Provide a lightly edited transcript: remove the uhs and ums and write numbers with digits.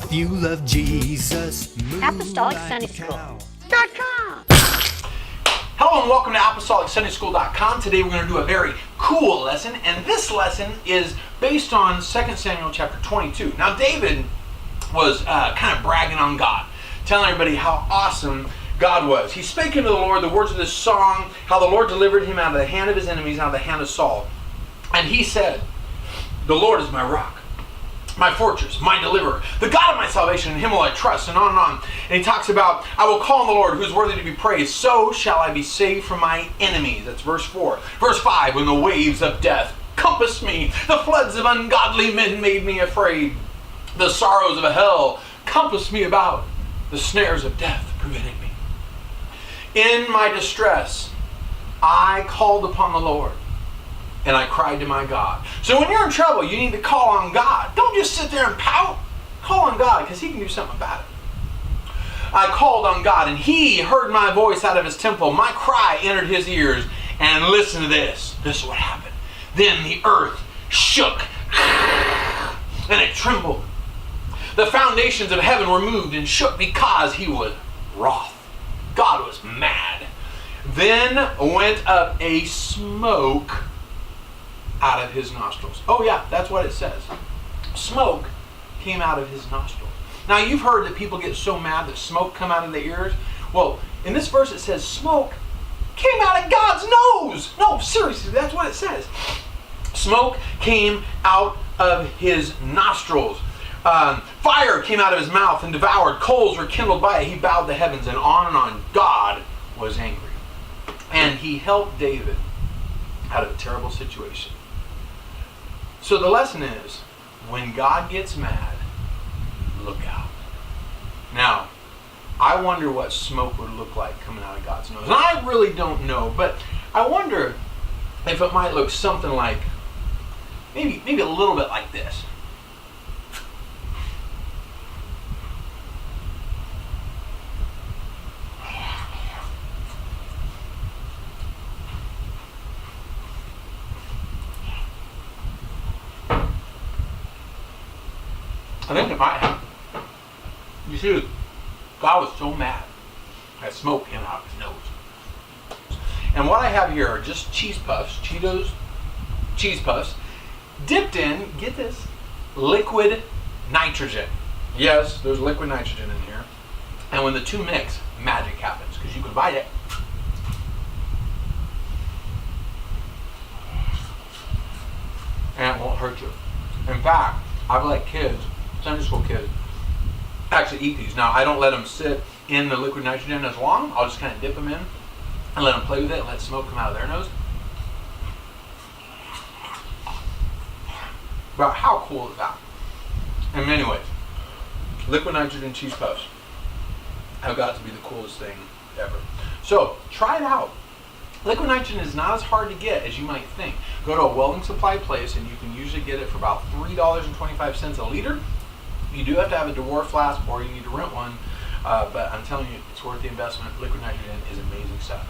If you love Jesus, move Apostolic like Sunday a School. cow. Hello and welcome to ApostolicSundaySchool.com. Today we're going to do a very cool lesson, and this lesson is based on 2 Samuel chapter 22. Now David was kind of bragging on God, telling everybody how awesome God was. He spake unto the Lord the words of this song, how the Lord delivered him out of the hand of his enemies, out of the hand of Saul. And he said, the Lord is my rock, my fortress, my deliverer, the God of my salvation, in him will I trust, and on and on. And he talks about, I will call on the Lord who is worthy to be praised, so shall I be saved from my enemies. That's verse 4. Verse 5, when the waves of death compassed me, the floods of ungodly men made me afraid. The sorrows of hell compassed me about, the snares of death prevented me. In my distress, I called upon the Lord, and I cried to my God. So when you're in trouble, you need to call on God. Don't just sit there and pout. Call on God, because he can do something about it. I called on God, and he heard my voice out of his temple. My cry entered his ears. And listen to this. This is what happened. Then the earth shook, and it trembled. The foundations of heaven were moved and shook because he was wroth. God was mad. Then went up a smoke out of his nostrils. Oh yeah, that's what it says. Smoke came out of his nostrils. Now you've heard that people get so mad that smoke come out of their ears. Well, in this verse it says smoke came out of God's nose. No, seriously, that's what it says. Smoke came out of his nostrils. Fire came out of his mouth and devoured. Coals were kindled by it. He bowed the heavens, and on. God was angry. And he helped David out of a terrible situation. So the lesson is, when God gets mad, look out. Now, I wonder what smoke would look like coming out of God's nose. And I really don't know, but I wonder if it might look something like, maybe a little bit like this. I think it might happen. You see, God was so mad that smoke came out of his nose. And what I have here are just cheese puffs, Cheetos cheese puffs, dipped in, get this, liquid nitrogen. Yes, there's liquid nitrogen in here. And when the two mix, magic happens, because you can bite it. And it won't hurt you. In fact, I've let kids, Sunday school kids, actually eat these. Now, I don't let them sit in the liquid nitrogen as long. I'll just kind of dip them in and let them play with it and let smoke come out of their nose. But how cool is that? In many ways, liquid nitrogen cheese puffs have got to be the coolest thing ever. So, try it out. Liquid nitrogen is not as hard to get as you might think. Go to a welding supply place and you can usually get it for about $3.25 a liter. You do have to have a dwarf flask or you need to rent one, but I'm telling you, it's worth the investment. Liquid nitrogen is amazing stuff.